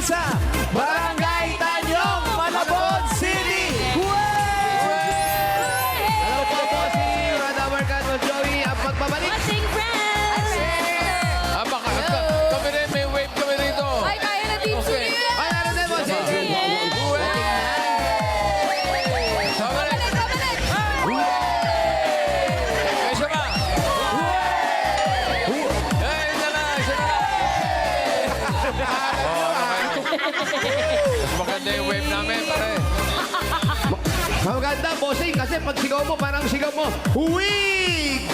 sa Barangay Tanyong, Malabon City! Hello po si Rada Mercado Joey ang pagbabalik. Watching friends! Baka kami rin, may wave kami rito. Ay, kaya na Team Okay. Siri! Ay, ano din mo si Babalik! Isa pa. Isa na. Mas maganda yung wave namin, pare. Maganda, bossing, kasi pag sigaw mo, parang sigaw mo, huwig!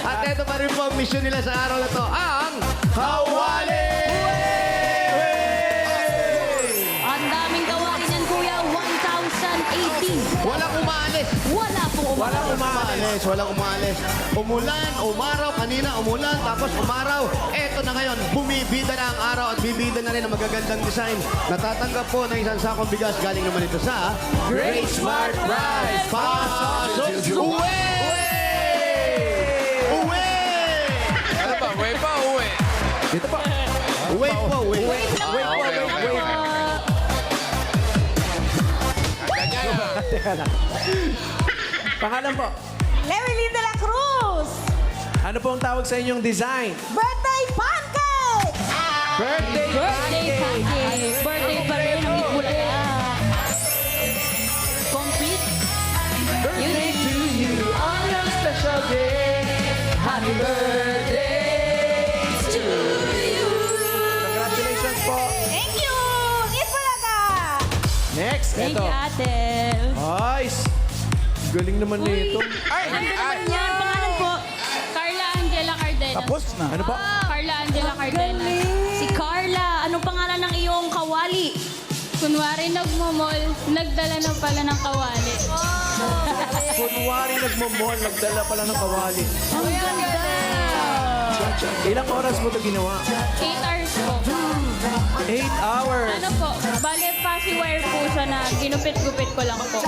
At ito pa rin po ang mission nila sa araw na to, ang Kawali! Ang daming kawali niyan, kuya. 1,018. Walang umaalis. Wala pong Walang umalis. umaalis, walang umaalis. Umulan, umaraw, kanina umulan, tapos umaraw. Eto na ngayon, bumibida na ang araw at bibida na rin ang magagandang design. Natatanggap po ng isang sakong bigas galing naman ito sa Great Smart Prize. Pasok! Uwi! Uwi! Ano ba, wave pa, uwi? Dito pa. Wait po, wait. Okay. Pangalan po. Lerily de la Cruz! Ano po ang tawag sa inyong design? Birthday pancake! Birthday Birthday pancake. Birthday pa rin ang Itbulaga. Complete. Birthday to you on your special day. Happy birthday to you. Congratulations po. Thank you! Itbulaga! Next, Thank ito. you, ate. Nice. Galing naman nito. Ano naman yan? Pangalan po? Carla Angela Cardenas. Tapos na. Ano po? Carla Angela Cardenas. Si Carla, anong pangalan ng iyong kawali? Kunwari nagmumol, nagdala na pala ng kawali. Kunwari nagmamall, nagdala pala ng kawali. Ang ganda! Ilang oras mo ito ginawa? 8 hours po. 8 hours. Ano po, bale fuzzy wire po siya na ginupit-gupit ko lang po.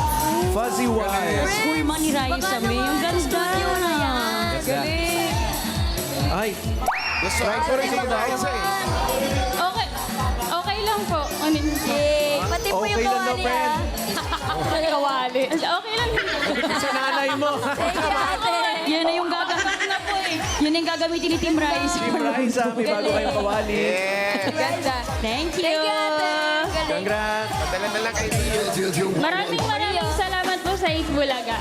Fuzzy wire. School money Raisa May. Ang ganda! Studio na yan. Galing. Ay. Strike ko rin sa Okay, okay lang po. Pati po Okay yung lang daw, kawali friend. Kawali. Okay lang. Sa nanay mo. Yan na yung gagamitin na po eh. Yan yung gagamitin ni Team Rice. Team Raisa, may bago kayong kawali. Ganda. Thank you. Congrats. Padala na lang kayo. Maraming salamat po sa Itbulaga.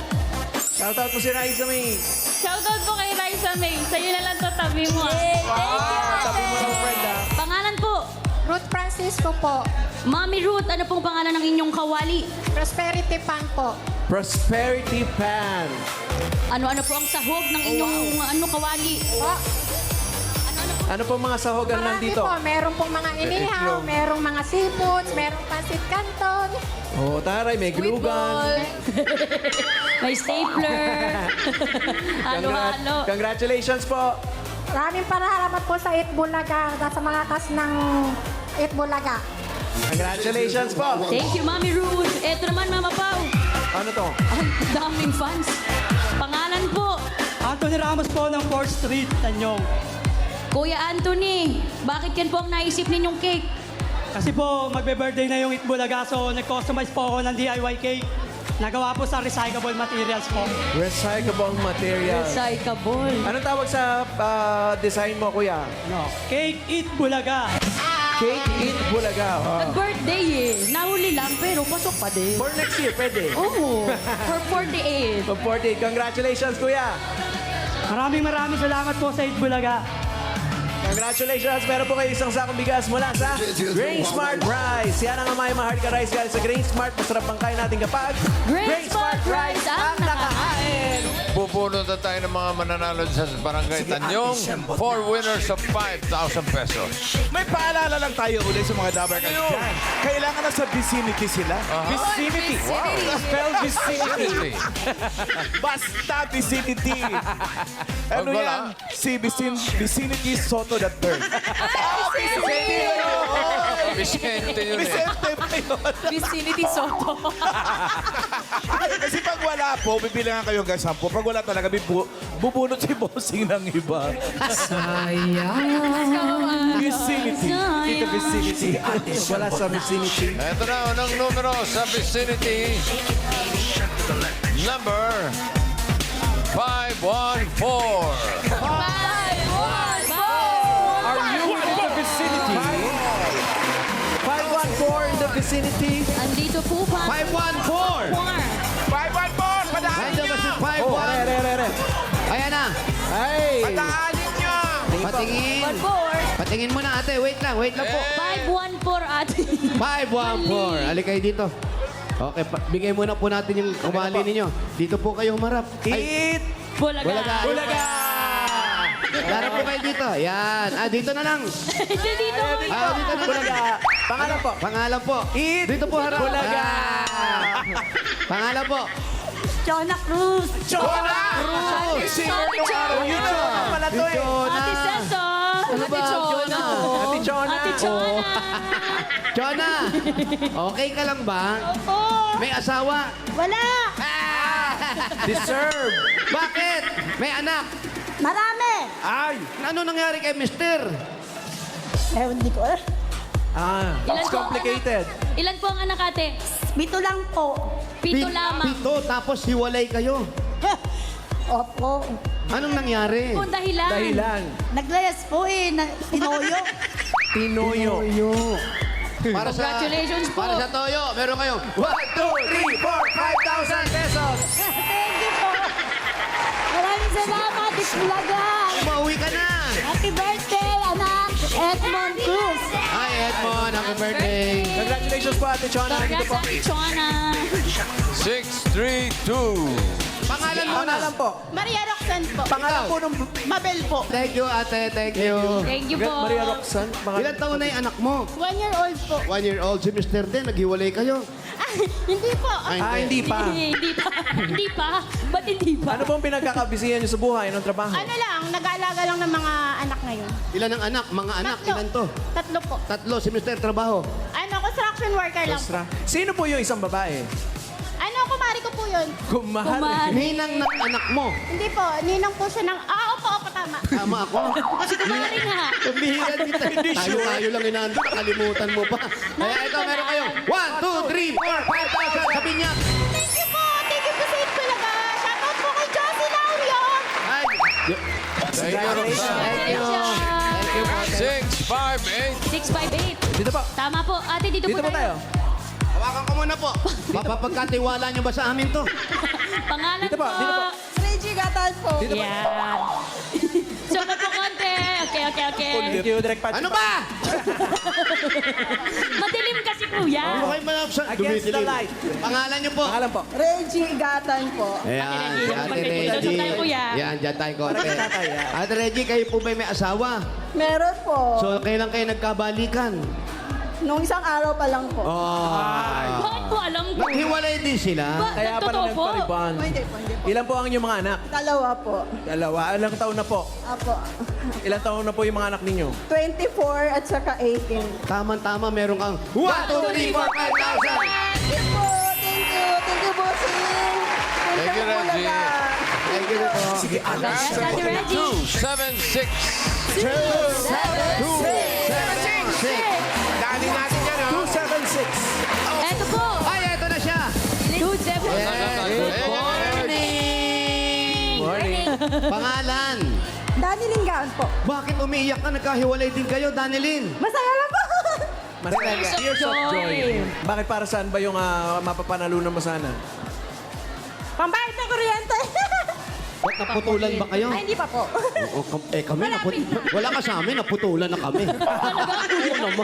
Shoutout mo si Raisa May. Shoutout po kay Raisa May. Sa'yo na lang to tabi mo. Tabi mo ng friend ha. Pangalan po? Ruth Francisco po. Mami Ruth, ano pong pangalan ng inyong kawali? Prosperity Pan po. Prosperity Pan. Ano-ano po ang sahog ng inyong kawali? Po. Ano po mga sahog ang Marami nandito? po. Meron pong mga inihaw, merong mga seafoods, merong pancit canton. Oh, taray, may glue gun. May stapler. Halo-halo. Congratulations po. Maraming parahamat po sa Itbulaga, sa mga kas ng Itbulaga. Congratulations po. Thank you, Mami Ruth. Eto naman, Mama Pau. Ano to? Ang daming fans. Pangalan po? Anthony Ramos po ng 4th Street, Tanyong. Kuya Anthony, bakit yan po ang naisip ninyong cake? Kasi po, magbe-birthday na yung Itbulaga, so nag-customize po ako ng DIY cake. Nagawa po sa recyclable materials po. Recyclable material. Recyclable. Anong tawag sa design mo, kuya? No. Cake Itbulaga. Cake Eat Bulaga. Oh. Birthday eh. Nahuli lang, pero pasok pa din. For next year, pwede. Oo. For 48. For 40. Congratulations, kuya. Maraming salamat po sa Itbulaga. Congratulations! Meron po kayo isang sakong bigas mula sa Grain Smart Rice. Yan ang amay mahal ka rice guys sa Grain Smart. Masarap ang kain natin kapag Grain Smart Rice ang nakahain. Pupulot na tayo ng mga mananalo sa Barangay Tanyong. 4 winners of 5,000 pesos. May paalala lang tayo ulit sa mga Dabarkans dyan. Kailangan na sa vicinity sila. Vicinity. Spell vicinity. Basta vicinity. Ano Wala. yan? Si Vicinity Soto the third. Vicente yun eh. Vicente ba yun? Vicinity Soto. Kasi pag wala po, bibilangan kayo hanggang 10. Pag wala talaga, bubunot si bossing ng iba. Vicinity. Dito vicinity. Wala sa vicinity. Ito na, unang numero sa vicinity. Number 514. Are you in the vicinity? 514 in the vicinity. Andito po pa. 514. 514! Padaanin Nandiyan ba si Oh, 51? are. Ayan na. Ay! Padaanin niyo! Patingin. Patingin mo na ate. Wait lang po. 514 ate. 514. Alik kayo dito. Okay, bigay muna po natin yung kumali ninyo. Dito po kayo humarap. Ay, Eat! Bulaga. Bulaga! Darap po kayo dito. Yan. Dito na lang. Dito. Dito na lang. Bulaga. Pangalan po. Pangalan po. Eat. Dito po harap. Bulaga. Pangalan po. Chona Cruz. Chona! Singer nung araw yun. Chona pala to eh. Chona. Ate Seso. Ano ba? Chona. Ate Chona. Ate Chona. Chona. Okay ka lang ba? Opo. May asawa? Wala. Deserve. Bakit? May anak? Marami. Ay! Ano nangyari kay mister? Hindi ko alam. It's complicated. Ilan po ang anak ate? Bito lang po. Pito lamang. Pito, tapos hiwalay kayo. Opo. Anong nangyari? Kung dahilan. Dahilan. Naglayas po eh. Tinoyo. Tinoyo. Para sa Congratulations po. Para sa Toyo, meron kayong 1, 2, 3, 4, 5,000 pesos. Thank you po. Maraming salamat, Bulaga. Mauwi ka na. Happy birthday, anak. Edmond Cruz. Hi, Edmond. Happy birthday. Congratulations po, Ate Chona. Dito po. Congrats Ate Chona. 632. Pangalan mo na. Pangalan po. Maria Roxanne po. Pangalan po nung... Mabel po. Thank you, ate. Thank you. Thank you po. Maria Roxanne. Ilan taon na yung anak mo? 1 year old po. 1 year old. Si Mr. din, naghiwalay kayo. Hindi po. Hindi pa. Hindi pa. Hindi pa. Ba't hindi pa? Ano pong pinagkakabisihan niyo sa buhay ng trabaho? Ano lang, nag-aalaga lang ng mga anak ngayon. Ilan ang anak? Mga anak, Tatlo. ilan to? Tatlo po. Tatlo. Si Mr. trabaho. Ano, construction worker lang po. Sino po yung isang babae? Ano, kumari ko po yun. Kumahal. Kumahal. Ninang ng anak mo. Hindi po, ninang po siya ng... opo, tama. Tama ako. Kasi kumari nga. Pambihiran kita. Tayo lang inaando. Nakalimutan mo pa. Kaya ito, meron kayong 1, 2, 3, 4, 5,000 sa binyak. Thank you po sa Itbulaga. Shoutout po kay Josie Laurio. Ay. Thank you, Roxanne. Thank you. Thank you, ate. 658. 658. Dito po. Tama po. Ate, dito, Dito po tayo. Hawakan ko muna po. Mapapagkatiwala niyo ba sa amin to? Pangalan Dito po, dito po. Reggie Gatan po. Dito po. Yan. Sukat po konti. Okay. Thank you, Direk Pat. Ano ba? Madilim kasi po Ano yan. kayo malapsan? Against the light. Pangalan niyo po. Pangalan po. Reggie Gatan po. Ayan, si Ate Magkaibigan Reggie. tayo, kuya. Yan, dyan tayo konti. Parang tatay, yan. Ate Reggie, kayo po ba may asawa? Meron po. So, kailan kayo nagkabalikan? Nung isang araw pa lang po. Bakit po alam ko? Naghiwalay din sila. Kaya pala Totoo po. nagpariban. Hindi po. Ilan po ang inyong mga anak? Dalawa po. Dalawa. Ilang taon na po? Apo. Ilang taon na po yung mga anak ninyo? 24 at saka 18. Tama-tama, meron kang 1, 2, 3, 4, 5,000. Thank you po. Thank you. Thank you, bossing. Thank you, Reggie. Thank you po. Sige, anak. Yes, Ate Reggie. 276. Dali natin yan, ha? 276. Eto po. Ay, eto na siya. 276. Morning. Pangalan. Dani Linggaan po. Bakit umiiyak ka? Nagkahiwalay din kayo, Danilin. Masaya lang po. Masaya. Tears of Tears of joy. joy. Bakit para saan ba yung mapapanalunan mo sana? Pambayad ng kuryente. Ba't naputulan ba kayo? Ay, hindi pa po. Kami wala ka sa amin, naputulan na kami. Oo naman.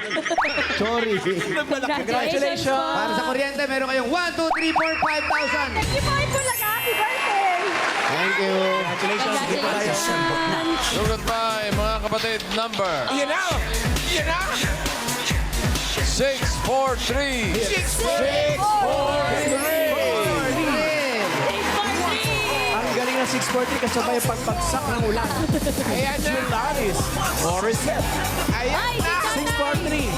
Sorry. Congratulations po. Para sa kuryente, meron kayong 1, 2, 3, 4, 5,000. Thank you po, Itbulaga. Happy birthday. Thank you. Congratulations. Sige po tayo. Congratulations. Sugat pa, mga kapatid, number. Yan na! Yan na! 643. 643! Ang galing ng 640 kasabay ang pagbagsak ng ulan. Ayan na! Morissette. Ay, Ayan si na. tatay. 643.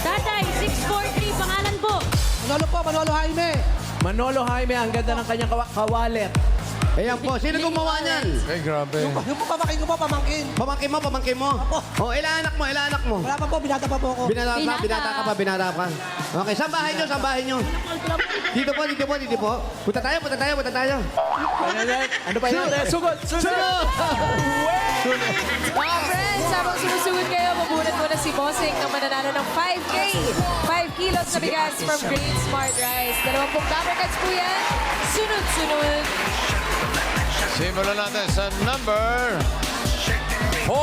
Tatay, 643, pangalan po. Manolo Jaime, ang ganda ng kanyang kawalet. Ayan po. Sino gumawa niyan? Ay, grabe. Yung pamangkin ko po, pamangkin. Pamangkin mo? Oh, ilan anak mo? Wala pa po, binata pa po ako. Binata ka pa. Okay, saan bahay nyo? Dito po. Punta tayo. Ano pa yun? Sugod! Mga friends, habang sumusugod kayo, mabunot muna si Bossing na mananalo ng 5K. 5 kilos na bigas from Great Smart Rice. 20 Dabarkats po yan. Sunod-sunod. Simulan natin sa number 4.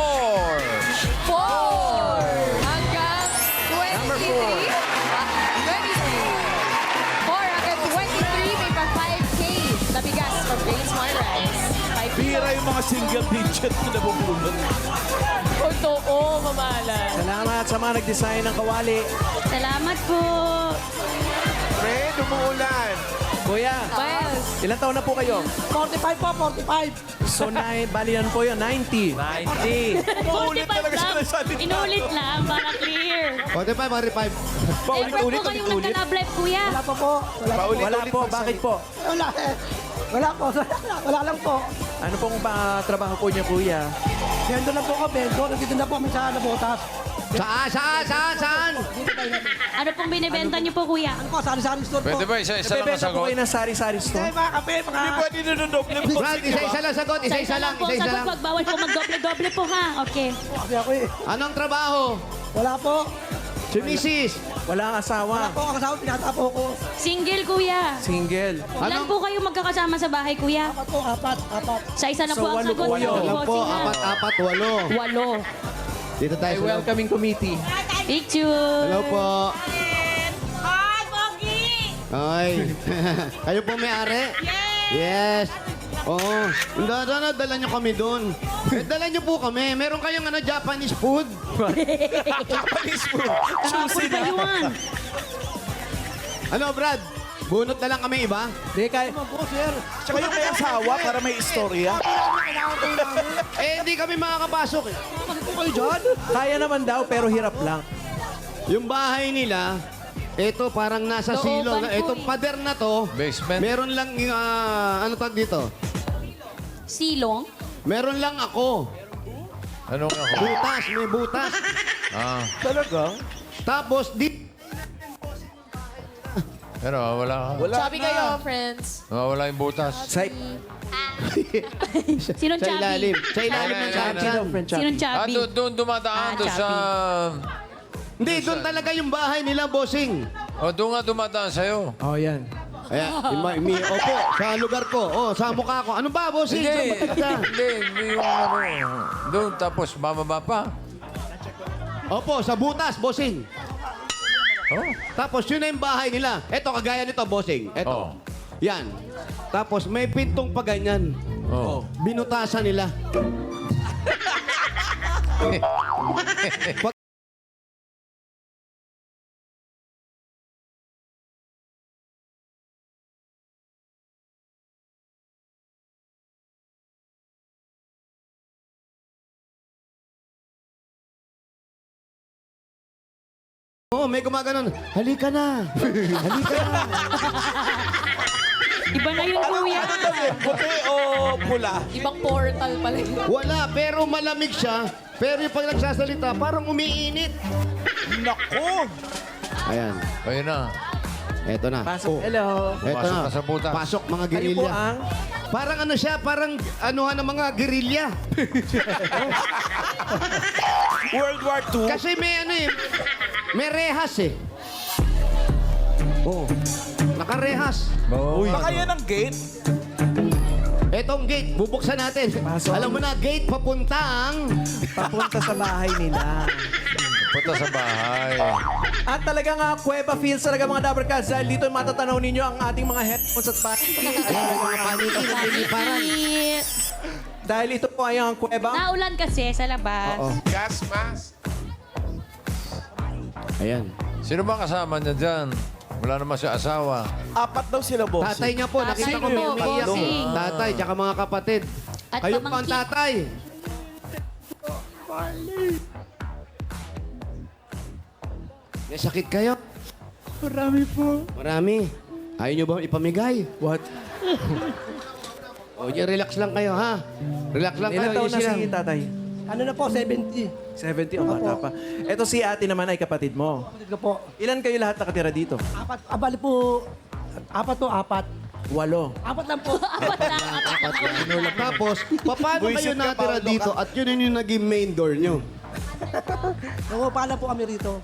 4 hanggang 23. Number 4 hanggang 23, may pa 5K na bigas from Great Smart Rice. 5 Bira yung mga single digit na nabubulot. Totoo, mamala. Salamat sa mga nag-design ng kawali. Salamat po. Fred, umuulan. Kuya, Miles. ilang taon na po kayo? 45 po, 45. So, bali yan po yun, 90. 90. Umuulit 45 talaga siya lang. ng salita. Inulit lang para clear. 45. Siyempre po kayong nagka-love life, kuya. Wala pa po. Wala po, bakit po? Wala eh. Wala po. Wala lang po. Ano pong trabaho po niyo, kuya? Bendo lang po ako, bendo. Nandito na po kami sa Nabotas. Saan? Ano pong binibenta niyo po, kuya? Ano po, sari-sari store po. Pwede ba isa-isa lang Bebenta po masagot? kayo ng sari-sari Eh, store. mga kape, mga... Hindi pwede nanodoble po. Brad, isa-isa lang sagot. Isa-isa lang. po, sagot. Wag bawal po magdoble-doble po, ha? Okay. Kasi ako eh. Anong trabaho? Wala po. Si Mrs. Walang asawa. Ako, ang kasama, pinata po ako. Single, kuya. Single. Ilan po kayo magkakasama sa bahay, kuya? Apat po, apat. Sa isa na So, po ang walo sagot. po yun. Alam po, apat, 8. Walo. Dito tayo Ay, sa loob. welcoming committee. Picture. Hello po. Ay, kayo po may-ari? Yes. Oo. Dala nyo kami doon. Dala nyo po kami. Meron kayong Japanese food? Japanese food. Kahapon pa yun. Ano, Brad? Bunot na lang kami iba? Di kaya, Tsaka yung may asawa para may istorya. Hindi kami makakapasok eh. kaya naman daw, pero hirap lang. Yung bahay nila, ito parang nasa Looban silo. po Itong eh. pader na to, Basement? meron lang, ano tag dito? Silong. Meron lang ako. Anong ako? Butas, may butas. Ah, Talaga? Tapos, pero wala ka. Sabi kayo, friends. Wala yung butas. Sa, Sinong sa ilalim. chubby? Sa ilalim ng Ay, sasakyan. sino, friend Chappy? Sinong chubby? Doon dumadaan doon sa... Hindi, doon talaga yung bahay nila, bossing. Doon nga dumadaan sa'yo. Oh, yan. Kaya, opo, sa lugar ko. Oh, sa mukha ko. Ano ba, bossing? Hindi, Sa- hindi yung ano. Doon tapos bababa pa. Opo, sa butas, bossing. Oh. Tapos yun na yung bahay nila. Eto, kagaya nito, bossing. Eto. Oh. Yan. Tapos may pintong pa ganyan. Oh. Binutasan nila. Pag- Oo, may gumaganon. Halika na. Halika na. Iba na yun, kuya. Puti o pula? Ibang portal pala yun. Wala, pero malamig siya. Pero yung pag nagsasalita, parang umiinit. Naku! Ayan. Ayun na. Eto na. Pasok. Hello. Eto Pasok na. ka sa butas. Pasok mga Kayo po gerilya. ang... Parang ano siya, parang anuhan ng mga gerilya. World War II. Kasi may ano eh, may rehas eh. Oh, nakarehas. Uy. Baka yan ang gate. Etong gate, bubuksan natin. Pasok. Alam mo na, gate papuntang... Papunta sa bahay nila. Punta sa bahay. At talagang Cueva Fields talaga mga Dabber Cats dahil dito matatanaw ninyo ang ating mga headphones at panty. Ayan, mga paniki na piniparan. Dahil ito po ay ang Cueva. Naulan kasi sa labas. Gas mask. Ayan. Sino ba kasama niya dyan? Wala naman siya asawa. Apat daw sila, boss. Tatay niya po, nakita ko Tatay may po, umiiyak. bossing. Tatay, tsaka mga kapatid. At Kayo po ang pamangkin. tatay. May sakit kayo? Marami po. Marami. Ayaw nyo ba ipamigay? What? O, relax lang kayo, ha? Relax lang Ilan kayo. taon na easy lang. si tatay? Ano na po, 70. 70 o bata pa. Ito si ate naman ay kapatid mo. Kapatid ko po. Ilan kayo lahat nakatira dito? Bali po, apat. 8. Apat lang po. Tapos, paano kayo natira dito at yun yung naging main door nyo? Nangupahan lang po kami rito.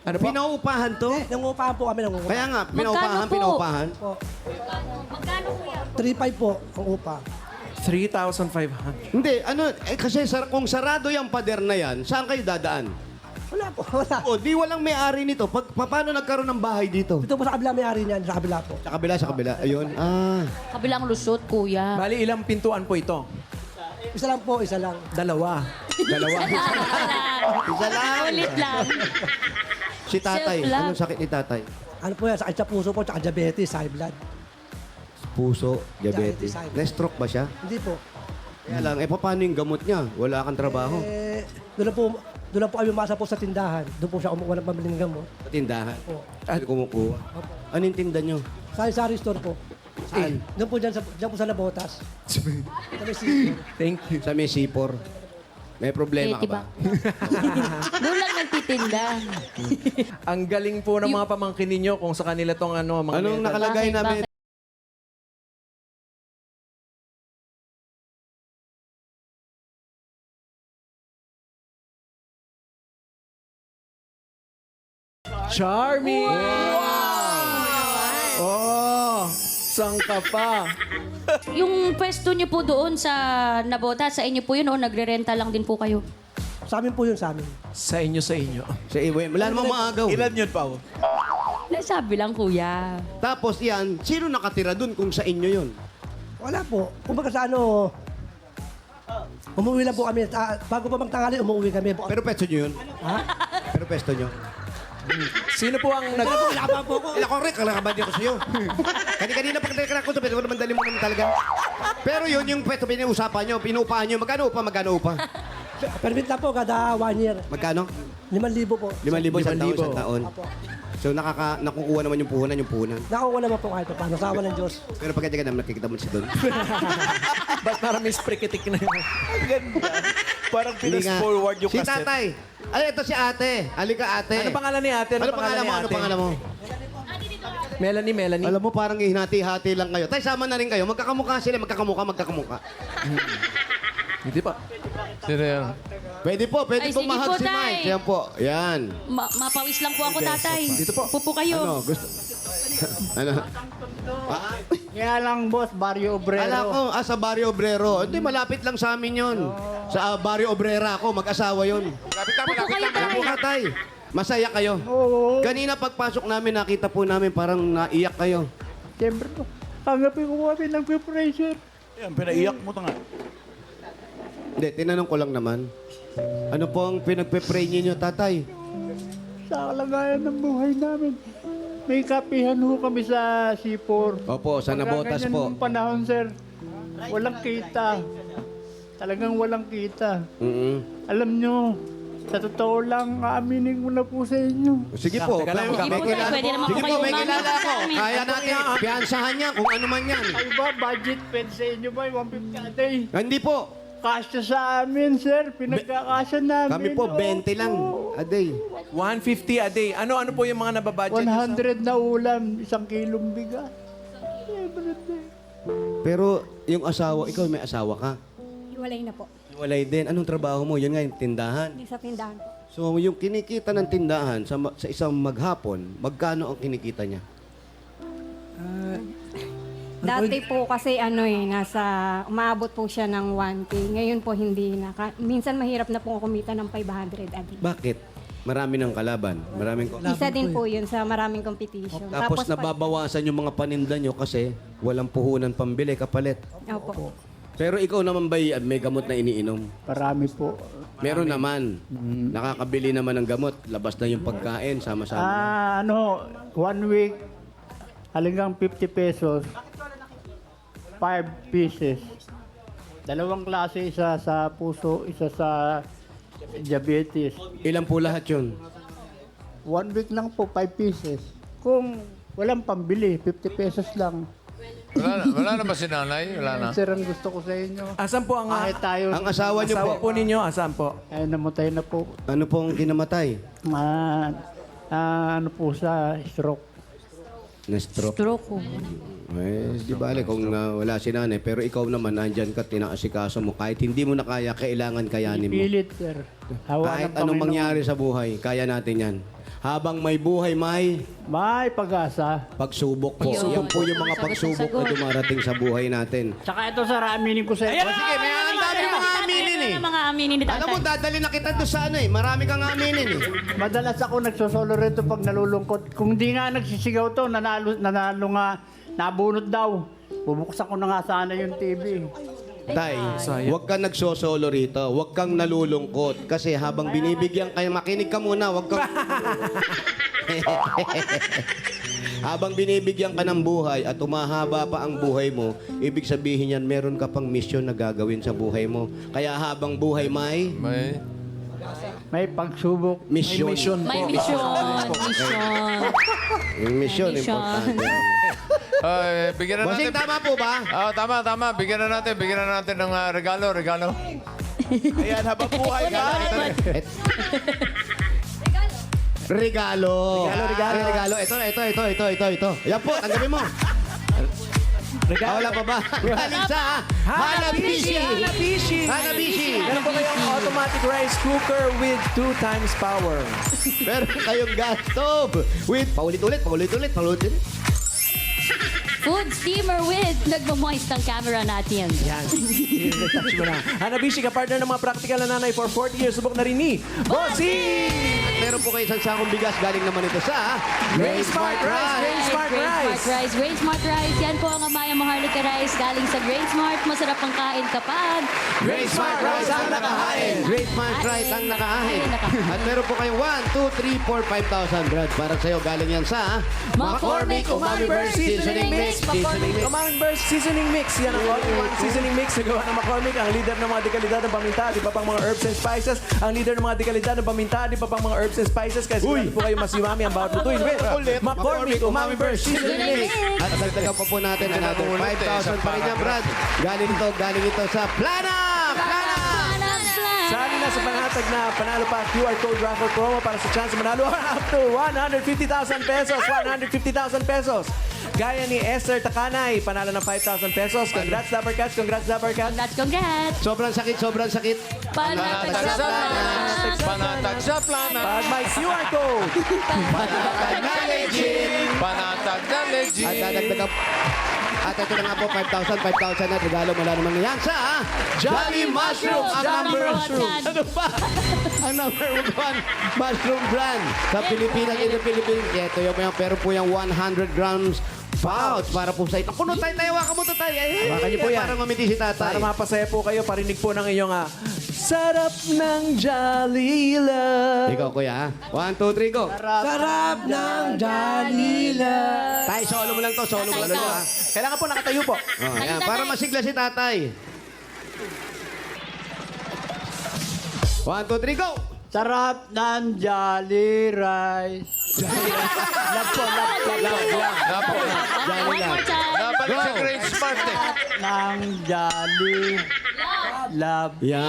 Ano po? Pinaupahan to? Nangupahan po kami, nangupahan. Kaya nga, Magkano po? pinaupahan. Po. 3,500 po ang upa. 3,500. Hindi, kasi kung sarado yung pader na yan, saan kayo dadaan? Wala po, wala. O, di walang may-ari nito. Paano nagkaroon ng bahay dito? Ito po sa kabila may-ari niyan, sa kabila po. Sa kabila. Ayun. Kabilang lusot, kuya. Bali, ilang pintuan po ito? Isa lang po, isa lang. Dalawa. Isa lang. Ulit lang. Si tatay. Self-love. Anong sakit ni tatay? Ano po yan, sakit sa puso po, tsaka diabetes, high blood. Puso, diabetes. Diabetes. Na-stroke ba siya? Hindi po. Kaya lang, paano yung gamot niya? Wala kang trabaho. Doon lang po kami umasa po sa tindahan. Doon po siya kumukuha ng pambiling gamot. Sa tindahan. Po. At kumukuha. Ano yung tinda niyo? Sari-sari store po. Saan? Doon po dyan po sa Nabotas. Sa may sipon. Thank you. Sa may sipor. May problema ka ba? Doon lang nagtitinda. Ang galing po ng mga pamangkin ninyo kung sa kanila tong ano, mga Anong metal. nakalagay Bakit? namin? Charming! Oh, saan ka pa? Yung pwesto niyo po doon sa Nabota, sa inyo po yun o nagre-renta lang din po kayo? Sa amin po yun, sa amin. Sa inyo, sa inyo. Sa iwi. Wala namang maagaw. Ilan yun, Pao? Nasabi lang, kuya. Tapos yan, sino nakatira dun kung sa inyo yun? Wala po. Kumbaga sa ano, umuwi lang po kami. Bago pa magtangali, umuwi kami. Pero pesto nyo yun? Ha? Pero pesto nyo? Sino po ang nag... Laban po ko. Ilang korek, kalakabad ko sa iyo. Kanina pag nagkarak ko, pero naman dali mo naman talaga. Pero yun yung pesto, pinausapan nyo, pinupahan nyo. Magkano upa? Permit lang po kada 1 year. Magkano? 5,000 po. 5,000 isang 5,000. taon. Apo. So nakukuha naman yung puhunan. Nakuha naman po kahit pa paano. Sa awa ng Diyos. Pero pagkati ka naman, nakikita mo si Don. Ba't parang may sprikitik na yun? Ang ganda. Parang Hindi nga. pinas-forward yung Si cassette. tatay. Ay, ito si ate. Halika ate. Ano pangalan ni ate? Ano pangalan mo? ni Ano ate? pangalan mo? Melanie. Alam mo, parang hinati-hati lang kayo. Tay, sama na rin kayo. Magkakamukha sila. Magkakamukha. Hindi pa. Sino yan? Pwede po Ay, sige bumahag po, si tay. Mike. Yan po. Yan. Mapawis lang po ako, tatay. Dito po. Pupo kayo. Ano, gusto? ano? Kaya lang, boss, Barrio Obrero. Ala ko, sa Barrio Obrero. Hindi, malapit lang sa amin yun. Sa Barrio Obrera ako, mag-asawa yun. Pupo kayo, tay. Ano ka, tay? Masaya kayo? Oo. Kanina pagpasok namin, nakita po namin parang naiyak kayo. Siyempre po. Tanggapin ko kami nagpe-pressure. Yan, pinaiyak mo nga. Hindi, tinanong ko lang naman. Ano po ang pinagpe-pray ninyo, tatay? Sa kalagayan ng buhay namin. May kapihan ho kami sa Sipor. Opo, sa Nabotas Pagkaganyan po. nung panahon, sir. Walang kita. Talagang walang kita. Alam nyo, sa totoo lang, aaminin ko na po sa inyo. Sige po, Teka lang, may Sige po, kilala- pwede naman po Sige kayo po, may umamin kilala sa ako. amin. Kaya natin, piyansahan niya kung ano man yan. Ay ba, budget ped sa inyo ba? 150 a day. Hindi po. Kasya sa amin, sir. Pinagkakasya namin. Kami po, 20 lang a day. 150 a day. Ano po yung mga nababudget? 100 na ulam, 1 kilong bigas. Pero yung asawa, ikaw may asawa ka. Iwalay na po. Walay din. Anong trabaho mo? Yun nga, yung tindahan. Hindi sa tindahan po. So, yung kinikita ng tindahan sa isang maghapon, magkano ang kinikita niya? Dati po kasi umaabot po siya ng 1K. Ngayon po hindi na. Minsan mahirap na po kumita ng 500 a day. Bakit? Marami ng kalaban. Isa din po yun sa maraming competition. Tapos pag- nababawasan yung mga paninda nyo kasi walang puhunan pambili, kapalit. Opo. Pero ikaw naman ba may gamot na iniinom? Marami po. Meron naman. Nakakabili naman ng gamot. Labas na yung pagkain, sama-sama. 1 week, halagang 50 pesos. 5 pieces. 2 klase, isa sa puso, isa sa Diabetes. Ilan po lahat yun? 1 week lang po, 5 pieces. Kung walang pambili, 50 pesos lang. Wala na ba si nanay? Wala na. Sir, ang gusto ko sa inyo. Asan po ang Kahit tayo, Ang asawa niyo asawa po, po ninyo? Asan po? ay namatay na po. ano pong kinamatay? Ano po sa stroke. Na-stroke. Stroke ko. Eh, di bale kung wala si nanay, pero ikaw naman nandyan ka, tinaasikaso mo. Kahit hindi mo na kaya, kailangan kayanin mo. Pilit, sir. Hawa Kahit ng anong Panginoon. mangyari sa buhay, kaya natin yan. Habang may buhay, may May pag-asa. pagsubok po. Yan po yung mga pagsubok na dumarating sa buhay natin. Tsaka ito, sir, aminin ko sa inyo. Sige, may ang dami mga aminin eh. Mga aminin ni tatay. Alam mo, dadali na kita doon sa ano eh. Marami kang aminin eh. Madalas ako nagsosolo rito pag nalulungkot. Kung di nga nagsisigaw to, nanalo nga, nabunot daw. Bubuksan ko na nga sana yung TV. Tay, huwag kang nagsosolo rito. Huwag kang nalulungkot. Kasi habang binibigyan kayo, makinig ka muna. Huwag kang... Habang binibigyan ka ng buhay at umahaba pa ang buhay mo, ibig sabihin yan, meron ka pang mission na gagawin sa buhay mo. Kaya habang buhay May pagsubok. mission. May mission. Yung mission, Mission. importante. Ay, bigyan na Bossing, natin. tama po ba? Tama. Bigyan na natin ng regalo. Ayan, habang buhay ka. Regalo. Regalo. Ito. Yan po, tanggapin mo. Wala pa ba? Galing sa Hanabishi. Hanabishi. Meron po kayong automatic rice cooker with 2 times power. Meron kayong gas stove with paulit-ulit. Food steamer with nagmamoist ang camera natin. Yan. I-touch mo na. Hanabishi, ka-partner ng mga practical na nanay for 40 years. Subok na rin ni Bossy! At meron po kayo isang sakong bigas galing naman ito sa Grain Smart Rice! Grain Smart Rice! Grain Smart Rice. Yan po ang Amaya Maharlika Rice galing sa Grain Smart. Masarap ang kain kapag Grain Smart Rice ang nakahain! Great Smart Rice ang nakaahin. At meron po kayong 1, 2, 3, 4, 5,000 brad. Para sa'yo, galing yan sa McCormick Umami Burst Seasoning Mix! Umami Burst Seasoning Mix! Yan ang all-in-one seasoning mix na gawa ng McCormick. Ang leader ng mga dekalidad ng paminta, di pa pang mga herbs and spices. Ang leader ng mga dekalidad ng paminta, di pa pang mga herbs and spices. Kaya sigurado po kayo mas umami ang bawat lutuin with McCormick Umami Burst Seasoning Mix! At dagdagan pa po natin another 5,000 pa rin yan, Brad. Galing ito sa Plana! Sali na sa panatag na panalo pa QR code raffle promo para sa chance manalo up to 150,000 pesos. 150,000 pesos. Gaya ni Esther Takanay, panalo ng 5,000 pesos. Congrats, Dapper Cats. Congrats. Congrats! Sobrang sakit. Panatag sa plana. Panatag sa plana. Pag may QR code. Panatag na legit. At dadagdagan at ito na nga po, 5,000 na regalo mula naman yan sa Jolly Mushroom, ang Jolly number Mushroom. Ano ba? Ang number 1 mushroom brand sa Pilipinas, in the Philippines. Ito yung pero po yung 100 grams pouch para po sa ito. Kuno tayo, waka mo to tayo. Hawakan niyo po yan. Para ngumiti si tatay. Para mapasaya po kayo, parinig po ng iyong sarap ng Jolly Love. Ikaw, kuya. 1, 2, 3, go. Sarap ng Jolly Love. Tay, solo mo lang to. Solo mo lang to, ha. Kailangan po nakatayo po. Oh, ayan, para masigla si tatay. 1, 2, 3, go! Sarap ng Jolly Rice. Love po. One more time. Dapat sa Great Smart eh. Ng Jolly Love. Yan.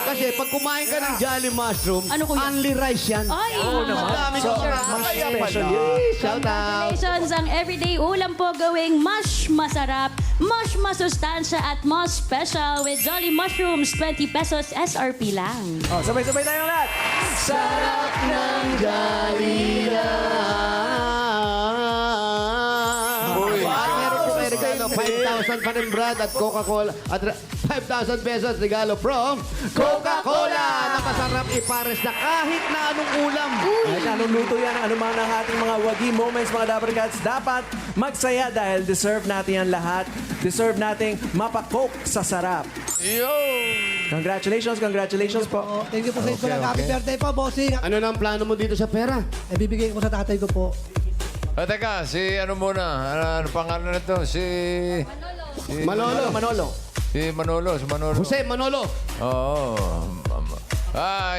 Kasi pag kumain ka ng Jolly Mushroom, Ano, kuya? only rice yan. Ay! Madami ka pa. Mas special yun. Shout out. Congratulations ang everyday ulam po gawing mas masarap, mas masustansya at mas special with Jolly Mushrooms. 20 pesos SRP lang. Oh, sabay-sabay tayong lahat. Sarap ng Jolly At meron po kayo regalo, 5,000 pa rin Brad at Coca-Cola. At 5,000 pesos regalo from Coca-Cola na masarap ipares na kahit na anong ulam. Kahit anong luto yan, ano man ang ating mga wagi moments, mga Dapper Cats, dapat magsaya dahil deserve natin yan lahat. Deserve nating mapakoke sa sarap. Yo! Congratulations po. Thank you po sa ito lang. Happy birthday po, bossing. Ano na ang plano mo dito sa pera? Bibigay ko sa tatay ko po. Teka, si ano muna? Ano pangalan nito? Si Manolo. Manolo. Si Manolo. Jose Manolo. Oo.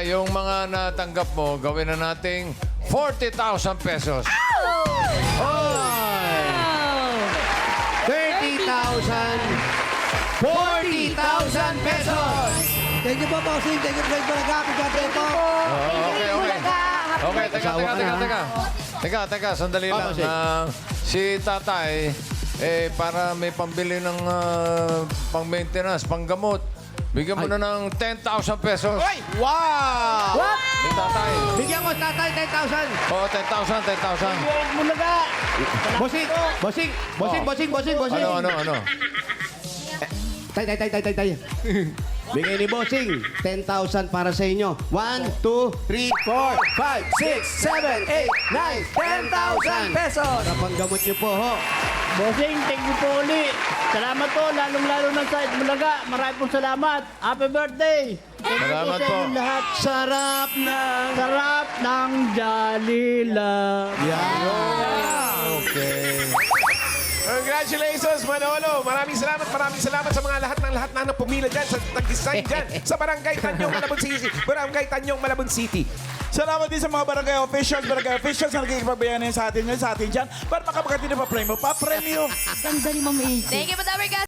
Yung mga natanggap mo, gawin na nating 40,000 pesos. Oy! 30,000. 40,000 pesos. Thank you po, bossing. Thank you, Fred Bulaga. Happy birthday po. Okay. Okay, teka, sandali lang. bossing. Si tatay, para may pambili ng pang-maintenance, panggamot, bigyan mo na ng 10,000 pesos. Ay! Wow! What? Si tatay. Bigyan ko tatay 10,000. Oo, 10,000. Bossing. Ano? Tay. Bigay ni Bossing. 10,000 para sa inyo. 1, 2, 3, 4, 5, 6, 7, 8, 9, 10,000 pesos. Para panggamot niyo po, ho. Bossing, thank you po uli. Salamat po, lalong-lalo na sa Itbulaga. Marami pong salamat. Happy birthday. Thank you Salamat po sa po. inyong lahat. Sarap na. Sarap ng Jalila. Okay. Congratulations, Manolo. Maraming salamat sa mga lahat na pumila dyan, sa nag-design dyan, sa Barangay Tanyong, Malabon City. Salamat din sa mga barangay officials na nagkikipagbayanan sa atin dyan para makapagkatid na pa-premyo. Ganda ni Ma'am AC. Thank you, Madamer Gas.